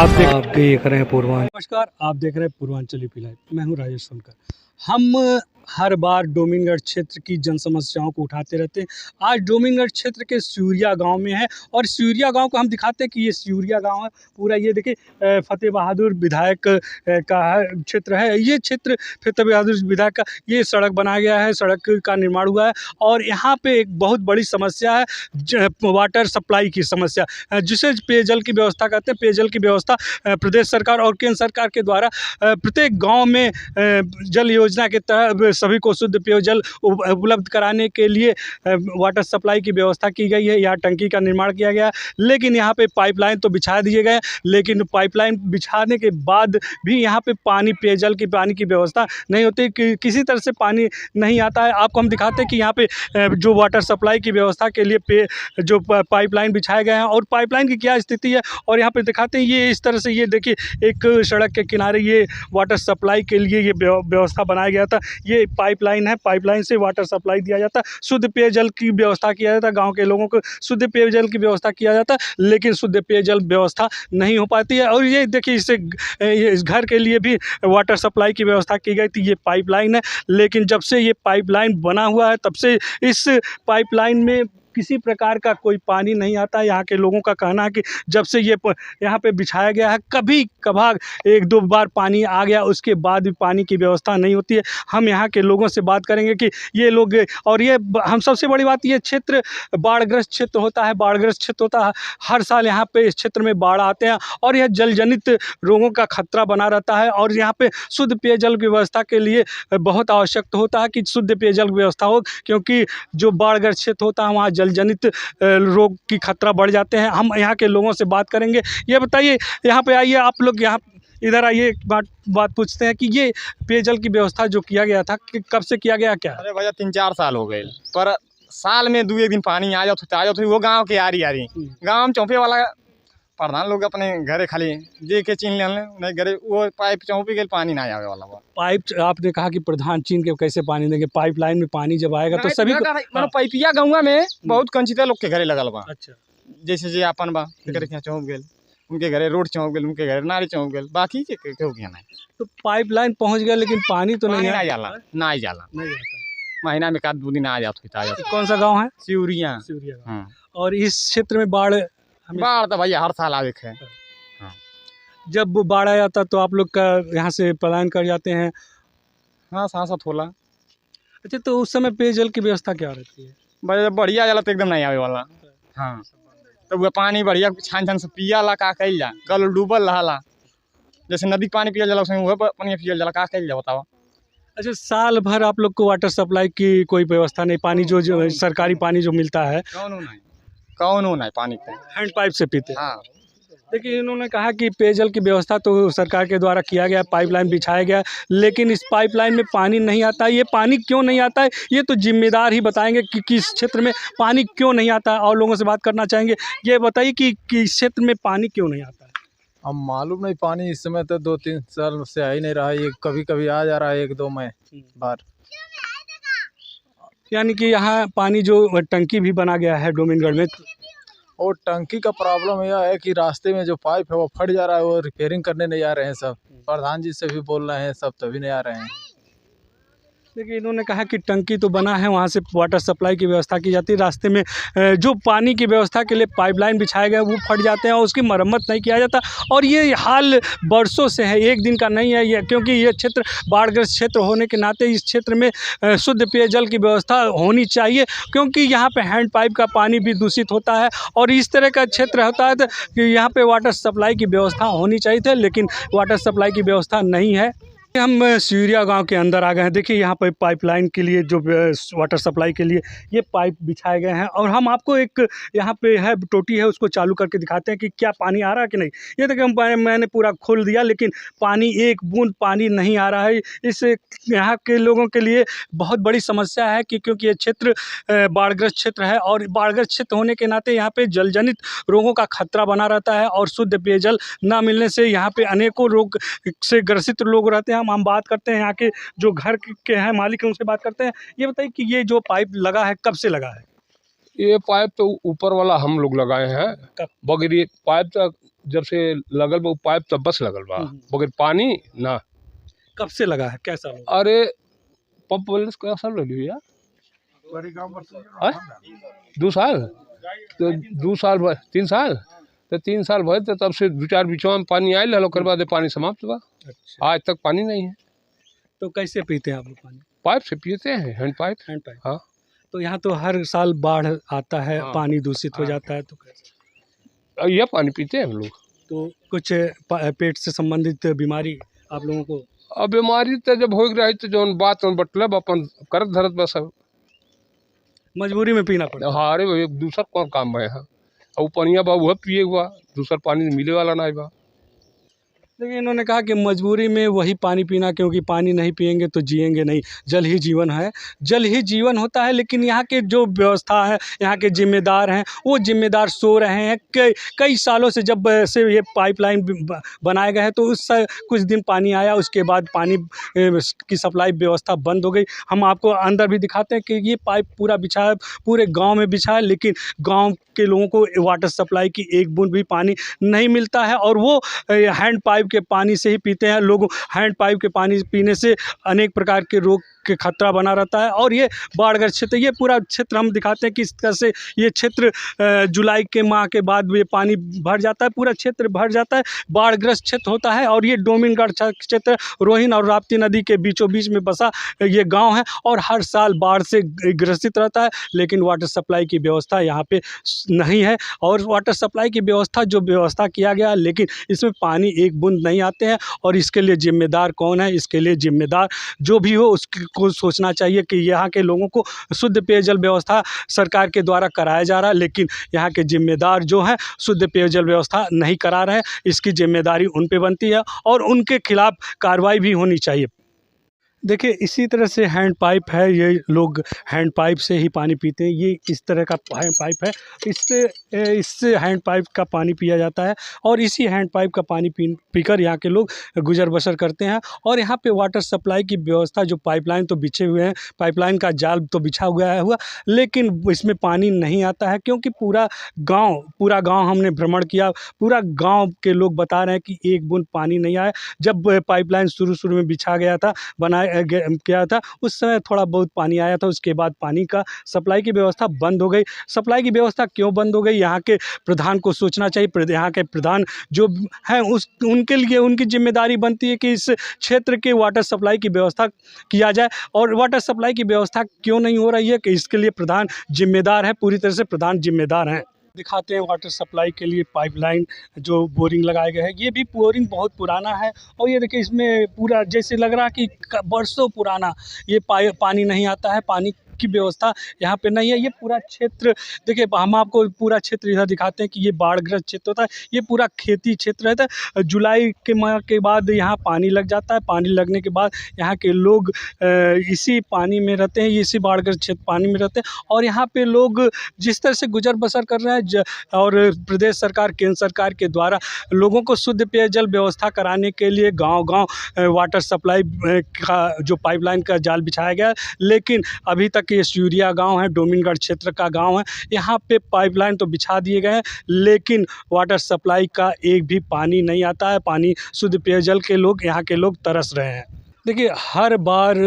आप देख रहे हैं पूर्वांचल। नमस्कार, आप देख रहे हैं पूर्वांचल यूपी लाइव। मैं हूं राजेश सोनकर। हम हर बार डोमिनगढ़ क्षेत्र की जन समस्याओं को उठाते रहते हैं। आज डोमिनगढ़ क्षेत्र के सियूरिया गांव में है और सियूरिया गांव को हम दिखाते हैं कि ये सियूरिया गांव है। पूरा ये देखिए फतेह बहादुर विधायक का क्षेत्र है। ये क्षेत्र फतेह बहादुर विधायक का, ये सड़क बनाया गया है, सड़क का निर्माण हुआ है और यहाँ पे एक बहुत बड़ी समस्या है वाटर सप्लाई की समस्या, जिसे पेयजल की व्यवस्था कहते हैं। पेयजल की व्यवस्था प्रदेश सरकार और केंद्र सरकार के द्वारा प्रत्येक गांव में जल योजना के तहत सभी को शुद्ध पेयजल उपलब्ध कराने के लिए वाटर सप्लाई की व्यवस्था की गई है। यहाँ टंकी का निर्माण किया गया है, लेकिन यहाँ पे पाइपलाइन तो बिछा दिए गए, लेकिन पाइपलाइन बिछाने के बाद भी यहाँ पे पानी पानी की व्यवस्था नहीं होती, किसी तरह से पानी नहीं आता है। आपको हम दिखाते हैं कि यहाँ पे जो वाटर सप्लाई की व्यवस्था के लिए जो पाइपलाइन बिछाए गए हैं और पाइपलाइन की क्या स्थिति है और यहाँ पे दिखाते हैं। ये इस तरह से, ये देखिए एक सड़क के किनारे ये वाटर सप्लाई के लिए ये व्यवस्था बनाया गया था। ये पाइपलाइन है, पाइपलाइन से वाटर सप्लाई दिया जाता है, शुद्ध पेयजल की व्यवस्था किया जाता है, गांव के लोगों को शुद्ध पेयजल की व्यवस्था किया जाता है, लेकिन शुद्ध पेयजल व्यवस्था नहीं हो पाती है। और ये देखिए इस घर के लिए भी वाटर सप्लाई की व्यवस्था की गई थी। ये पाइपलाइन है, लेकिन जब से ये पाइपलाइन बना हुआ है तब से इस पाइपलाइन में किसी प्रकार का कोई पानी नहीं आता है। यहाँ के लोगों का कहना है कि जब से ये यहाँ पे बिछाया गया है, कभी कभार एक दो बार पानी आ गया, उसके बाद भी पानी की व्यवस्था नहीं होती है। हम यहाँ के लोगों से बात करेंगे कि ये लोग, और ये हम सबसे बड़ी बात, ये क्षेत्र बाढ़ग्रस्त क्षेत्र होता है, बाढ़ग्रस्त क्षेत्र होता है। हर साल यहाँ पे इस क्षेत्र में बाढ़ आते हैं और यह जल जनित रोगों का खतरा बना रहता है। और यहाँ पे शुद्ध पेयजल की व्यवस्था के लिए बहुत आवश्यक होता है कि शुद्ध पेयजल की व्यवस्था हो, क्योंकि जो बाढ़ग्रस्त क्षेत्र होता है वहाँ जल जनित रोग की खतरा बढ़ जाते हैं। हम यहाँ के लोगों से बात करेंगे। ये बताइए, यहाँ पे आइए, आप लोग यहाँ इधर आइए, एक बात पूछते हैं कि ये पेयजल की व्यवस्था जो किया गया था कि कब से किया गया, क्या? अरे भैया 3-4 साल हो गए, पर साल में 2 एक दिन पानी आ जाओ वो गांव के यारी गांव में चौंपे वाला प्रधान लोग अपने घरे खाली जे के चीन ले नहीं घरे वो पाइप चौंपी के पानी ना आवे वाला। पाइप, आपने कहा कि प्रधान चीन के कैसे पानी देंगे? पाइपलाइन में पानी जब आएगा तो सभी को पाइपिया गाँव में बहुत कंचिता लोग के घरे लगल बा। अच्छा, जैसे जे अपन बा चौंप गए, उनके घरे रोड चौंक गए, उनके घरे नाली चौंक गए, बाकी केहू के नहीं। तो पाइपलाइन पहुंच गया लेकिन पानी तो नहीं जाला, नहीं जाला, महीना में 1-2 दिन आ जाता। कौन सा गाँव है? सियूरिया। और इस क्षेत्र में बाढ़ तो भैया हर साल आवे है। जब बाढ़ आ जाता तो आप लोग का यहाँ से पलायन कर जाते हैं? हाँ, सांसद होला। अच्छा, तो उस समय पेयजल की व्यवस्था क्या रहती है? भाई बढ़िया जाला तो एकदम नहीं आवे वाला। हाँ, तो वो पानी बढ़िया छान से पियाला, का कइल जा, कल डूबल रहला, जैसे नदी पानी पियल जाला उसमें वह पानी पियल जाला, का कइल जा बतावा। अच्छा, साल भर आप लोग को वाटर सप्लाई की कोई व्यवस्था नहीं? पानी जो सरकारी पानी जो मिलता है कौन नहीं पानी पे हैंड पाइप से पीते? हाँ। देखिए, इन्होंने कहा कि पेयजल की व्यवस्था तो सरकार के द्वारा किया गया, पाइपलाइन बिछाया गया, लेकिन इस पाइपलाइन में पानी नहीं आता है। ये पानी क्यों नहीं आता है, ये तो जिम्मेदार ही बताएंगे कि किस क्षेत्र में पानी क्यों नहीं आता है। और लोगों से बात करना चाहेंगे, ये बताइए कि इस क्षेत्र में पानी क्यों नहीं आता है? अब मालूम नहीं, पानी इस समय तो 2-3 साल से आ ही नहीं रहा है। ये कभी कभी आ जा रहा है 1-2 बार। यानी कि यहाँ पानी जो टंकी भी बना गया है डोमिनगढ़ में, और टंकी का प्रॉब्लम यह है कि रास्ते में जो पाइप है वो फट जा रहा है, वो रिपेयरिंग करने नहीं आ रहे हैं। सब प्रधान जी से भी बोल रहे हैं, सब तभी नहीं आ रहे हैं। देखिए, इन्होंने कहा कि टंकी तो बना है, वहाँ से वाटर सप्लाई की व्यवस्था की जाती है, रास्ते में जो पानी की व्यवस्था के लिए पाइपलाइन बिछाए गए वो फट जाते हैं और उसकी मरम्मत नहीं किया जाता। और ये हाल बरसों से है, एक दिन का नहीं है ये, क्योंकि ये क्षेत्र बाढ़ग्रस्त क्षेत्र होने के नाते इस क्षेत्र में शुद्ध पेयजल की व्यवस्था होनी चाहिए, क्योंकि यहाँ पे हैंड पाइप का पानी भी दूषित होता है और इस तरह का क्षेत्र होता है कि यहाँ पे वाटर सप्लाई की व्यवस्था होनी चाहिए थी, लेकिन वाटर सप्लाई की व्यवस्था नहीं है। हम सियूरिया गांव के अंदर आ गए हैं। देखिए, यहाँ पर पाइपलाइन के लिए जो वाटर सप्लाई के लिए ये पाइप बिछाए गए हैं और हम आपको एक यहाँ पे है टोटी है, उसको चालू करके दिखाते हैं कि क्या पानी आ रहा है कि नहीं। ये देखिए, मैंने पूरा खोल दिया, लेकिन पानी, एक बूंद पानी नहीं आ रहा है। इस यहाँ के लोगों के लिए बहुत बड़ी समस्या है कि क्योंकि ये क्षेत्र बाढ़ग्रस्त क्षेत्र है और बाढ़ग्रस्त क्षेत्र होने के नाते यहाँ पे जलजनित रोगों का खतरा बना रहता है और शुद्ध पेयजल ना मिलने से यहाँ पे अनेकों रोग से ग्रसित लोग रहते हैं। हम बात करते हैं यहाँ के जो घर के हैं मालिक हैं, उनसे बात करते हैं। ये बताइए कि ये जो पाइप लगा है कब से लगा है? ये पाइप तो ऊपर वाला हम लोग लगाए हैं, बगरी पाइप तो जब से लगल बा उ पाइप तब बस लगल बा, बगैर पानी ना। कब से लगा है, कैसा लोग? अरे पंप वाले से क्या साल लगी यार, 2 साल तो 2 साल 3 साल तो 3 साल भर तो तब से 2-4 बीचों में पानी आयल है, ओकर बाद पानी समाप्त बा। अच्छा, आज तक पानी नहीं है। तो कैसे पीते हैं आप लोग पानी? पाइप से पीते हैं, हैंड पाइप। Hand pipe. हाँ। तो यहाँ तो हर साल बाढ़ आता है, हाँ। पानी दूषित हो जाता है, तो कैसे? यह पानी पीते हैं हम लोग। तो कुछ पेट से संबंधित बीमारी आप लोगों को? अब बीमारी तो जब हो रही तो जौन बात बतलब अपन करत धरत बस अब। मजबूरी में पीना पड़ता है। हाँ, अरे भाई दूसरा कौन काम है यहाँ, और पनिया बा वह पिए हुआ, दूसरा पानी मिले वाला नहीं बा। लेकिन इन्होंने कहा कि मजबूरी में वही पानी पीना, क्योंकि पानी नहीं पिएंगे तो जिएंगे नहीं, जल ही जीवन है, जल ही जीवन होता है। लेकिन यहाँ के जो व्यवस्था है, यहाँ के जिम्मेदार हैं, वो जिम्मेदार सो रहे हैं। कई सालों से जब से ये पाइपलाइन बनाए गए हैं तो उस कुछ दिन पानी आया, उसके बाद पानी की सप्लाई व्यवस्था बंद हो गई। हम आपको अंदर भी दिखाते हैं कि ये पाइप पूरा बिछा है, पूरे गाँव में बिछा है, लेकिन गाँव के लोगों को वाटर सप्लाई की एक बूंद भी पानी नहीं मिलता है, और वो हैंड पाइप के पानी से ही पीते हैं लोग। हैंड पाइप के पानी पीने से अनेक प्रकार के रोग के खतरा बना रहता है। और ये बाढ़ग्रस्त क्षेत्र, ये पूरा क्षेत्र हम दिखाते हैं किस तरह से ये क्षेत्र जुलाई के माह के बाद ये पानी भर जाता है, पूरा क्षेत्र भर जाता है, बाढ़ग्रस्त क्षेत्र होता है। और ये डोमिनगढ़ क्षेत्र रोहिन और राप्ती नदी के बीचों बीच में बसा ये गाँव है, और हर साल बाढ़ से ग्रसित रहता है। लेकिन वाटर सप्लाई की व्यवस्था यहाँ पे नहीं है, और वाटर सप्लाई की व्यवस्था जो व्यवस्था किया गया, लेकिन इसमें पानी एक बूंद नहीं आते हैं। और इसके लिए जिम्मेदार कौन है? इसके लिए जिम्मेदार जो भी हो उसको सोचना चाहिए कि यहाँ के लोगों को शुद्ध पेयजल व्यवस्था सरकार के द्वारा कराया जा रहा है, लेकिन यहाँ के जिम्मेदार जो हैं शुद्ध पेयजल व्यवस्था नहीं करा रहे हैं। इसकी जिम्मेदारी उन पे बनती है, और उनके खिलाफ कार्रवाई भी होनी चाहिए। देखिए, इसी तरह से हैंड पाइप है, ये लोग हैंड पाइप से ही पानी पीते हैं। ये इस तरह का हैंड पाइप है, इससे हैंड पाइप का पानी पिया जाता है, और इसी हैंड पाइप का पानी पीकर यहाँ के लोग गुजर बसर करते हैं। और यहाँ पे वाटर सप्लाई की व्यवस्था, जो पाइपलाइन तो बिछे हुए हैं, पाइपलाइन का जाल तो बिछा हुआ, लेकिन इसमें पानी नहीं आता है, क्योंकि पूरा गाँव हमने भ्रमण किया, पूरा गाँव के लोग बता रहे हैं कि एक बूंद पानी नहीं आया। जब पाइपलाइन शुरू में बिछा गया था, किया था, उस समय थोड़ा बहुत पानी आया था, उसके बाद पानी का सप्लाई की व्यवस्था बंद हो गई। सप्लाई की व्यवस्था क्यों बंद हो गई? यहाँ के प्रधान को सोचना चाहिए। यहाँ के प्रधान जो हैं उनके लिए उनकी जिम्मेदारी बनती है कि इस क्षेत्र के वाटर सप्लाई की व्यवस्था किया जाए। और वाटर सप्लाई की व्यवस्था क्यों नहीं हो रही है कि इसके लिए प्रधान जिम्मेदार है, पूरी तरह से प्रधान जिम्मेदार हैं। दिखाते हैं वाटर सप्लाई के लिए पाइपलाइन जो बोरिंग लगाए गए हैं। ये भी बोरिंग बहुत पुराना है, और ये देखिए इसमें पूरा जैसे लग रहा है कि बरसों पुराना ये पानी नहीं आता है, पानी की व्यवस्था यहाँ पे नहीं है। ये पूरा क्षेत्र देखिए, हम आपको पूरा क्षेत्र इधर दिखाते हैं कि ये बाढ़ग्रस्त क्षेत्र होता है, ये पूरा खेती क्षेत्र रहता है। जुलाई के माह के बाद यहाँ पानी लग जाता है, पानी लगने के बाद यहाँ के लोग इसी पानी में रहते हैं, इसी बाढ़ग्रस्त क्षेत्र पानी में रहते हैं। और यहाँ पे लोग जिस तरह से गुजर बसर कर रहे हैं, और प्रदेश सरकार, केंद्र सरकार के द्वारा लोगों को शुद्ध पेयजल व्यवस्था कराने के लिए गाँव वाटर सप्लाई का जो पाइपलाइन का जाल बिछाया गया, लेकिन अभी तक ये सूर्या गांव है, डोमिनगढ़ क्षेत्र का गांव है, यहाँ पे पाइपलाइन तो बिछा दिए गए हैं, लेकिन वाटर सप्लाई का एक भी पानी नहीं आता है। पानी शुद्ध पेयजल के लोग, यहाँ के लोग तरस रहे हैं। देखिए, हर बार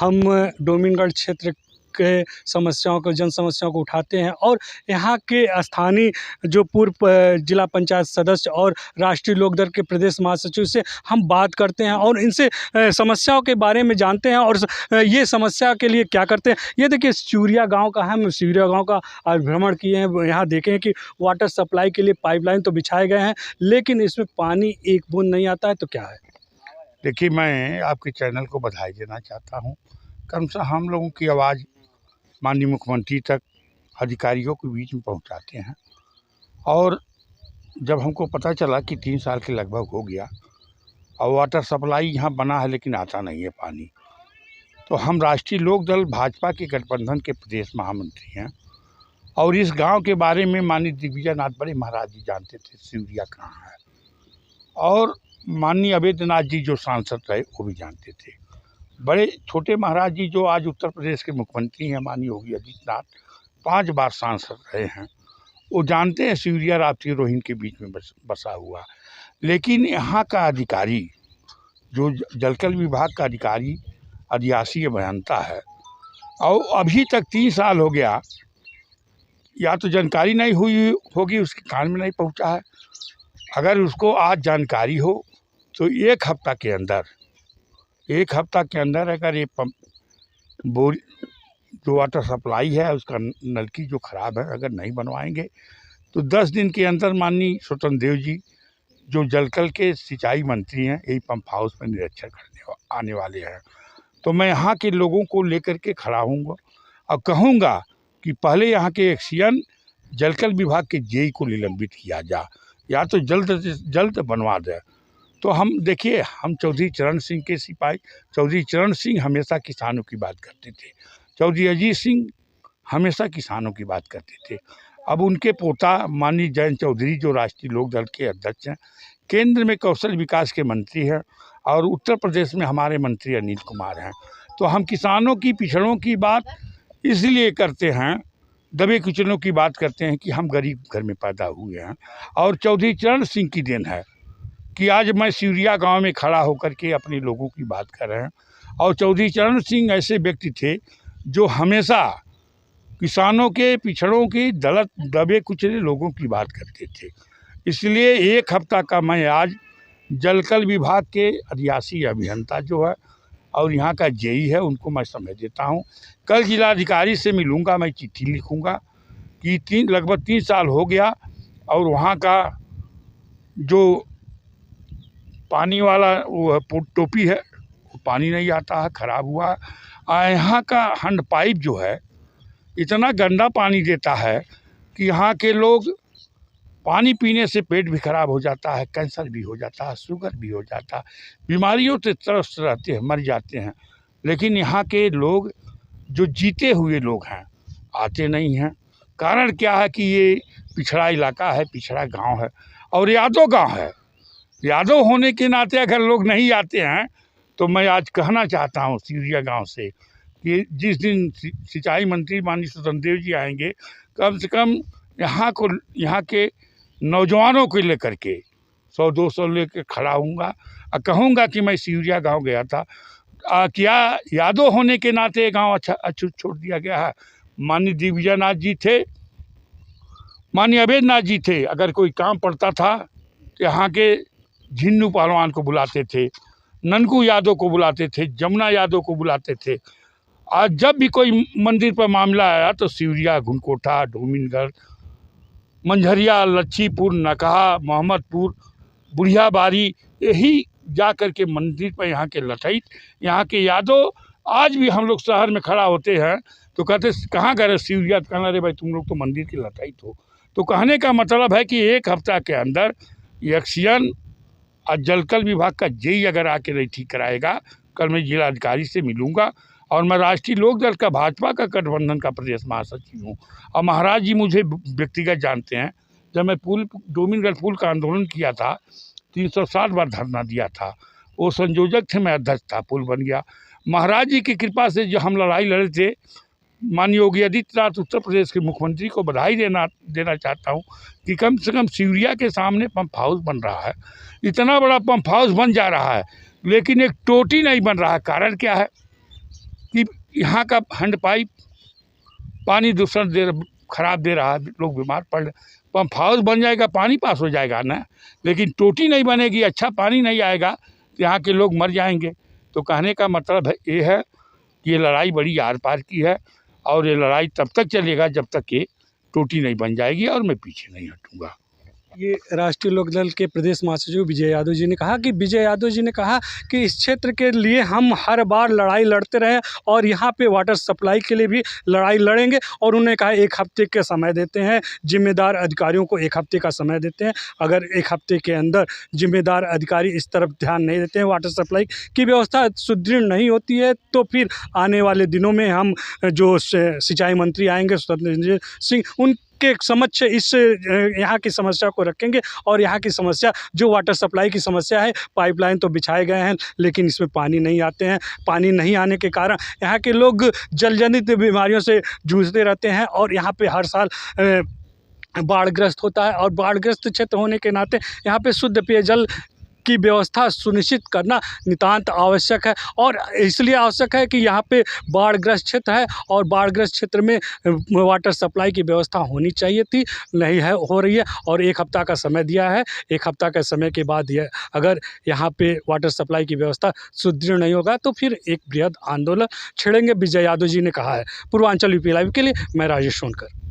हम डोमिनगढ़ क्षेत्र के समस्याओं को, जन समस्याओं को उठाते हैं, और यहाँ के स्थानीय जो पूर्व जिला पंचायत सदस्य और राष्ट्रीय लोकदल के प्रदेश महासचिव से हम बात करते हैं, और इनसे समस्याओं के बारे में जानते हैं, और ये समस्या के लिए क्या करते हैं। ये देखिए, सूर्या गांव का, हम सूर्या गांव का आज भ्रमण किए हैं। यहाँ देखें कि वाटर सप्लाई के लिए पाइपलाइन तो बिछाए गए हैं, लेकिन इसमें पानी एक बूंद नहीं आता है, तो क्या है? देखिए, मैं आपके चैनल को बधाई देना चाहता हूँ। कम से हम लोगों की आवाज़ माननीय मुख्यमंत्री तक, अधिकारियों के बीच में पहुंचाते हैं। और जब हमको पता चला कि 3 साल के लगभग हो गया और वाटर सप्लाई यहाँ बना है लेकिन आता नहीं है पानी, तो हम राष्ट्रीय लोकदल भाजपा के गठबंधन के प्रदेश महामंत्री हैं, और इस गांव के बारे में माननीय दिग्विजय नाथ बड़े महाराज जी जानते थे सूर्या कहाँ है, और माननीय अवैधनाथ जी जो सांसद रहे वो भी जानते थे। बड़े छोटे महाराज जी जो आज उत्तर प्रदेश के मुख्यमंत्री हैं, माननीय योगी आदित्यनाथ, 5 बार सांसद रहे हैं, वो जानते हैं सियूरिया राप्ती रोहिन के बीच में बसा हुआ। लेकिन यहाँ का अधिकारी, जो जलकल विभाग का अधिकारी आदिवासी अभियंता है, और अभी तक 3 साल हो गया, या तो जानकारी नहीं हुई होगी, उसके कान में नहीं पहुंचा है। अगर उसको आज जानकारी हो तो एक हफ्ता के अंदर अगर ये पंप बोर जो वाटर सप्लाई है उसका नलकी जो ख़राब है अगर नहीं बनवाएंगे तो 10 दिन के अंदर माननीय स्वतंत्र देव जी जो जलकल के सिंचाई मंत्री हैं यही पंप हाउस में निरीक्षण करने आने वाले हैं। तो मैं यहाँ के लोगों को लेकर के खड़ा हूँगा और कहूँगा कि पहले यहाँ के एक्सियन जलकल विभाग के जेई को निलंबित किया जा, या तो जल्द से जल्द बनवा दे। तो हम देखिए, हम चौधरी चरण सिंह के सिपाही, चौधरी चरण सिंह हमेशा किसानों की बात करते थे, चौधरी अजीत सिंह हमेशा किसानों की बात करते थे। अब उनके पोता माननीय जयंत चौधरी जो राष्ट्रीय लोक दल के अध्यक्ष हैं, केंद्र में कौशल विकास के मंत्री हैं और उत्तर प्रदेश में हमारे मंत्री अनिल कुमार हैं। तो हम किसानों की पिछड़ों की बात इसलिए करते हैं, दबे कुचलों की बात करते हैं कि हम गरीब घर में पैदा हुए हैं। और चौधरी चरण सिंह की देन है कि आज मैं सियूरिया गांव में खड़ा होकर के अपने लोगों की बात कर रहे हैं। और चौधरी चरण सिंह ऐसे व्यक्ति थे जो हमेशा किसानों के पिछड़ों की दलित दबे कुचले लोगों की बात करते थे। इसलिए एक हफ्ता का मैं आज जलकल विभाग के आदिवासी अभियंता जो है और यहाँ का जेई है उनको मैं समय देता हूँ। कल जिलाधिकारी से मिलूँगा, मैं चिट्ठी लिखूँगा कि लगभग 3 साल हो गया और वहाँ का जो पानी वाला वो टोपी है वो पानी नहीं आता है, ख़राब हुआ। यहाँ का हैंड पाइप जो है इतना गंदा पानी देता है कि यहाँ के लोग पानी पीने से पेट भी खराब हो जाता है, कैंसर भी हो जाता है, शुगर भी हो जाता है, बीमारियों से त्रस्त रहते हैं, मर जाते हैं। लेकिन यहाँ के लोग जो जीते हुए लोग हैं आते नहीं हैं। कारण क्या है कि ये पिछड़ा इलाका है, पिछड़ा गांव है और यादव गांव है। यादव होने के नाते अगर लोग नहीं आते हैं तो मैं आज कहना चाहता हूँ सियूरिया गाँव से कि जिस दिन सिंचाई मंत्री माननीय स्वतंत्र देव जी आएंगे, कम से कम यहाँ के नौजवानों को लेकर के 100-200 लेकर खड़ा हूँगा और कहूँगा कि मैं सियूरिया गांव गया था। क्या यादव होने के नाते गांव अच्छा छोड़ दिया गया है? माननीय दिग्विजय नाथ जी थे, माननीय अवैध नाथ जी थे, अगर कोई काम पड़ता था तो यहाँ के झिन्नू पहलवान को बुलाते थे, ननकू यादव को बुलाते थे, जमुना यादव को बुलाते थे। आज जब भी कोई मंदिर पर मामला आया तो सियूरिया, घुनकोटा, डोमिनगढ़, मंझरिया, लच्छीपुर, नकहा, मोहम्मदपुर, बुढ़िया बारी, यही जा कर के मंदिर पर यहाँ के लठैत, यहाँ के यादव आज भी हम लोग शहर में खड़ा होते हैं तो कहते कहाँ गए सियूरिया, तो कहना अरे भाई तुम लोग तो मंदिर के लठैत हो। तो कहने का मतलब है कि एक हफ्ता के अंदर एक्सियन और जलकल विभाग का जेई अगर आके नहीं ठीक कराएगा, कल मैं जिलाधिकारी से मिलूँगा। और मैं राष्ट्रीय लोक दल का भाजपा का गठबंधन का प्रदेश महासचिव हूँ और महाराज जी मुझे व्यक्तिगत जानते हैं। जब मैं डोमिनगढ़ पुल का आंदोलन किया था, 360 बार धरना दिया था, वो संयोजक थे, मैं अध्यक्ष था, पुल बन गया। महाराज जी की कृपा से जो हम लड़ाई लड़े थे, माननीय योगी आदित्यनाथ उत्तर प्रदेश के मुख्यमंत्री को बधाई देना चाहता हूँ कि कम से कम सियूरिया के सामने पंप हाउस बन रहा है। इतना बड़ा पंप हाउस बन जा रहा है लेकिन एक टोटी नहीं बन रहा है। कारण क्या है कि यहाँ का हैंड पाइप पानी दूषण खराब दे रहा है, लोग बीमार पड़ रहे। पंप हाउस बन जाएगा, पानी पास हो जाएगा ना, लेकिन टोटी नहीं बनेगी, अच्छा पानी नहीं आएगा तो यहाँ के लोग मर जाएंगे। तो कहने का मतलब ये है कि ये लड़ाई बड़ी आर पार की है और ये लड़ाई तब तक चलेगा जब तक ये टोटी नहीं बन जाएगी और मैं पीछे नहीं हटूँगा। ये राष्ट्रीय लोक दल के प्रदेश महासचिव विजय यादव जी ने कहा कि इस क्षेत्र के लिए हम हर बार लड़ाई लड़ते रहे और यहाँ पे वाटर सप्लाई के लिए भी लड़ाई लड़ेंगे। और उन्होंने कहा 1 हफ्ते का समय देते हैं, जिम्मेदार अधिकारियों को 1 हफ्ते का समय देते हैं। अगर 1 हफ्ते के अंदर जिम्मेदार अधिकारी इस तरफ ध्यान नहीं देते हैं, वाटर सप्लाई की व्यवस्था सुदृढ़ नहीं होती है, तो फिर आने वाले दिनों में हम जो सिंचाई मंत्री आएंगे स्वतंत्र सिंह, के समक्ष इस यहाँ की समस्या को रखेंगे। और यहाँ की समस्या जो वाटर सप्लाई की समस्या है, पाइपलाइन तो बिछाए गए हैं लेकिन इसमें पानी नहीं आते हैं। पानी नहीं आने के कारण यहाँ के लोग जलजनित बीमारियों से जूझते रहते हैं और यहाँ पे हर साल बाढ़ग्रस्त होता है, और बाढ़ग्रस्त क्षेत्र होने के नाते यहाँ पे शुद्ध पेयजल की व्यवस्था सुनिश्चित करना नितांत आवश्यक है। और इसलिए आवश्यक है कि यहाँ पे बाढ़ग्रस्त क्षेत्र है, और बाढ़ग्रस्त क्षेत्र में वाटर सप्लाई की व्यवस्था होनी चाहिए थी, नहीं है, हो रही है। और 1 हफ्ता का समय दिया है, 1 हफ्ता के समय के बाद यह अगर यहाँ पे वाटर सप्लाई की व्यवस्था सुदृढ़ नहीं होगा तो फिर एक बृहद आंदोलन छेड़ेंगे, विजय यादव जी ने कहा है। पूर्वांचल यूपी लाइव के लिए मैं राजेश सोनकर।